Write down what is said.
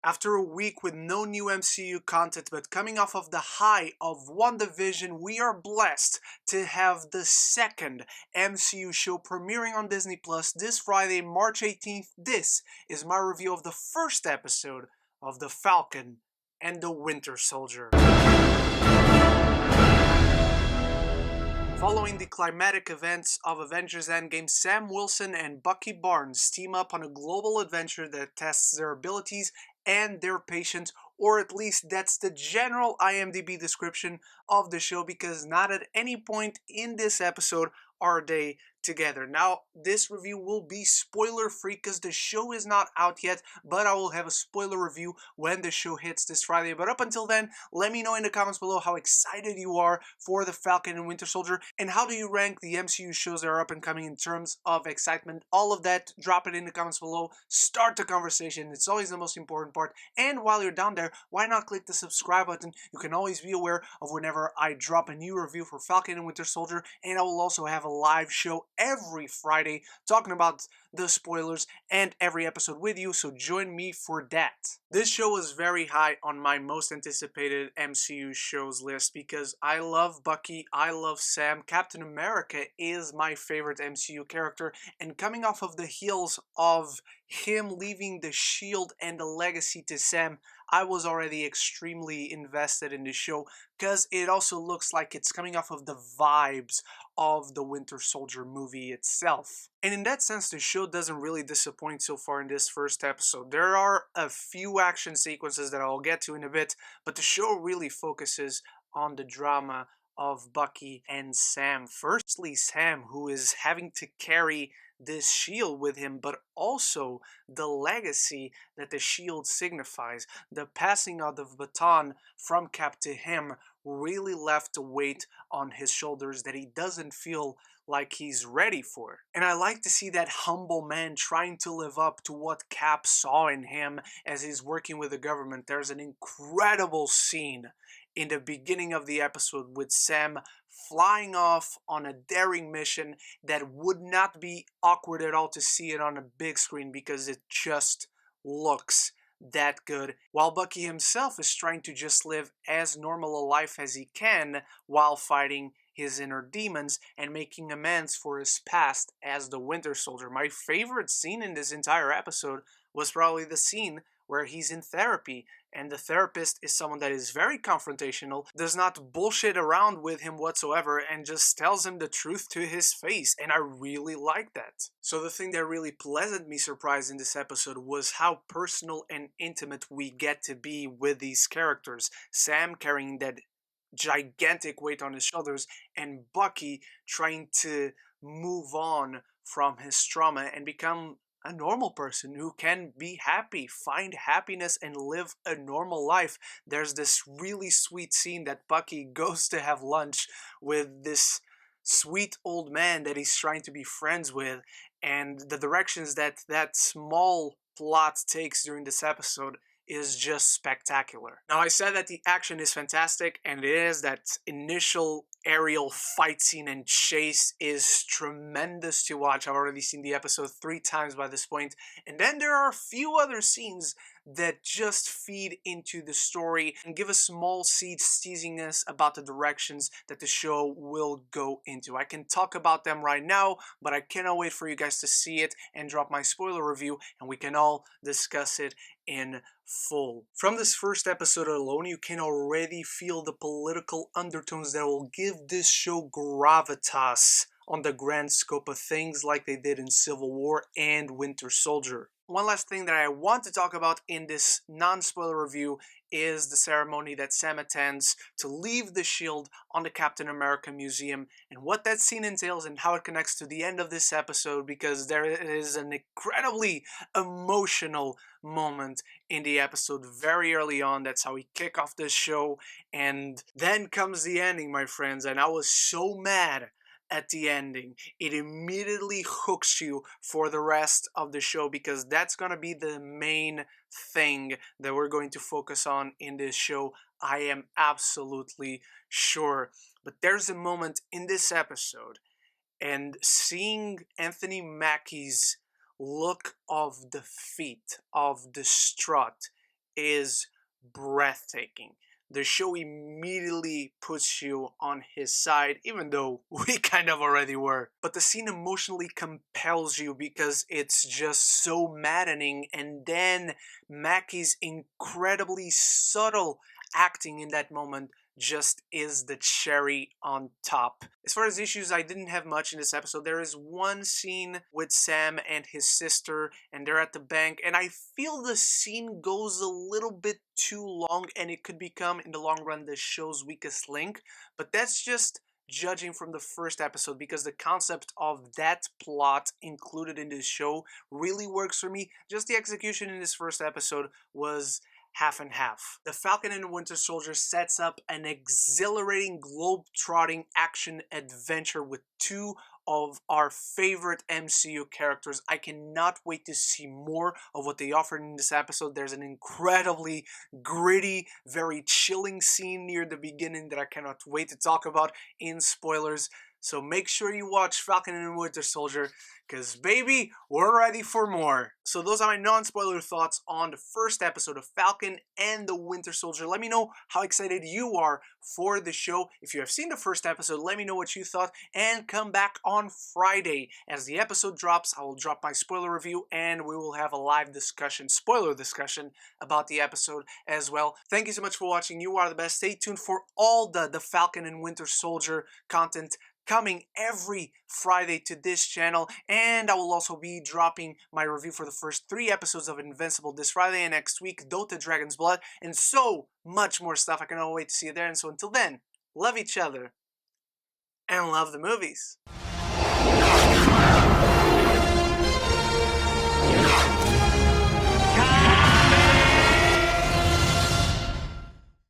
After a week with no new MCU content, but coming off of the high of WandaVision, we are blessed to have the second MCU show premiering on Disney Plus this Friday, March 18th. This is my review of the first episode of The Falcon and the Winter Soldier. Following the climatic events of Avengers Endgame, Sam Wilson and Bucky Barnes team up on a global adventure that tests their abilities and their patience, or at least that's the general IMDb description of the show, because not at any point in this episode are they together. Now, this review will be spoiler-free because the show is not out yet, but I will have a spoiler review when the show hits this Friday. But up until then, let me know in the comments below how excited you are for The Falcon and Winter Soldier, and how do you rank the MCU shows that are up and coming in terms of excitement. All of that, drop it in the comments below. Start the conversation. It's always the most important part. And while you're down there, why not click the subscribe button? You can always be aware of whenever I drop a new review for Falcon and Winter Soldier, and I will also have a live show every Friday talking about the spoilers and every episode with you, so join me for that. This show was very high on my most anticipated MCU shows list because I love Bucky, I love Sam, Captain America is my favorite MCU character, and coming off of the heels of him leaving the shield and the legacy to Sam, I was already extremely invested in the show because it also looks like it's coming off of the vibes of the Winter Soldier movie itself. And in that sense, the show doesn't really disappoint so far in this first episode. There are a few action sequences that I'll get to in a bit, but the show really focuses on the drama of Bucky and Sam. Firstly, Sam, who is having to carry this shield with him, but also the legacy that the shield signifies. The passing of the baton from Cap to him really left a weight on his shoulders that he doesn't feel like he's ready for. And I like to see that humble man trying to live up to what Cap saw in him as he's working with the government. There's an incredible scene in the beginning of the episode with Sam flying off on a daring mission that would not be awkward at all to see it on a big screen because it just looks that good, while Bucky himself is trying to just live as normal a life as he can while fighting his inner demons and making amends for his past as the Winter Soldier. My favorite scene in this entire episode was probably the scene where he's in therapy, and the therapist is someone that is very confrontational, does not bullshit around with him whatsoever, and just tells him the truth to his face, and I really like that. So the thing that really pleasantly surprised in this episode was how personal and intimate we get to be with these characters. Sam carrying that gigantic weight on his shoulders, and Bucky trying to move on from his trauma and become a normal person who can be happy, find happiness, and live a normal life. There's this really sweet scene that Bucky goes to have lunch with this sweet old man that he's trying to be friends with, and the directions that that small plot takes during this episode is just spectacular. Now, I said that the action is fantastic, and it is. That initial aerial fight scene and chase is tremendous to watch. I've already seen the episode 3 times by this point. And then there are a few other scenes that just feed into the story and give us small seeds teasing us about the directions that the show will go into. I can talk about them right now, but I cannot wait for you guys to see it and drop my spoiler review, and we can all discuss it in full. From this first episode alone, you can already feel the political undertones that will give this show gravitas on the grand scope of things, like they did in Civil War and Winter Soldier. One last thing that I want to talk about in this non-spoiler review is the ceremony that Sam attends to leave the shield on the Captain America Museum, and what that scene entails and how it connects to the end of this episode, because there is an incredibly emotional moment in the episode very early on. That's how we kick off this show, and then comes the ending, my friends, and I was so mad at the ending. It immediately hooks you for the rest of the show, because that's gonna be the main thing that we're going to focus on in this show. I am absolutely sure. But there's a moment in this episode, and seeing Anthony Mackie's look of defeat, of distraught, is breathtaking. The show immediately puts you on his side, even though we kind of already were. But the scene emotionally compels you because it's just so maddening, and then Mackie's incredibly subtle acting in that moment just is the cherry on top. As far as issues, I didn't have much in this episode. There is one scene with Sam and his sister, and they're at the bank, and I feel the scene goes a little bit too long, and it could become, in the long run, the show's weakest link. But that's just judging from the first episode, because the concept of that plot included in this show really works for me. Just the execution in this first episode was half and half. The Falcon and the Winter Soldier sets up an exhilarating, globe-trotting action adventure with two of our favorite MCU characters. I cannot wait to see more of what they offered in this episode. There's an incredibly gritty, very chilling scene near the beginning that I cannot wait to talk about in spoilers. So make sure you watch Falcon and the Winter Soldier, because baby, we're ready for more. So those are my non-spoiler thoughts on the first episode of Falcon and the Winter Soldier. Let me know how excited you are for the show. If you have seen the first episode, let me know what you thought, and come back on Friday. As the episode drops, I will drop my spoiler review, and we will have a live discussion, spoiler discussion, about the episode as well. Thank you so much for watching. You are the best. Stay tuned for all the Falcon and Winter Soldier content coming every Friday to this channel, and I will also be dropping my review for the first 3 episodes of Invincible this Friday, and next week Dota Dragon's Blood, and so much more stuff. I cannot wait to see you there. And so until then, love each other and love the movies.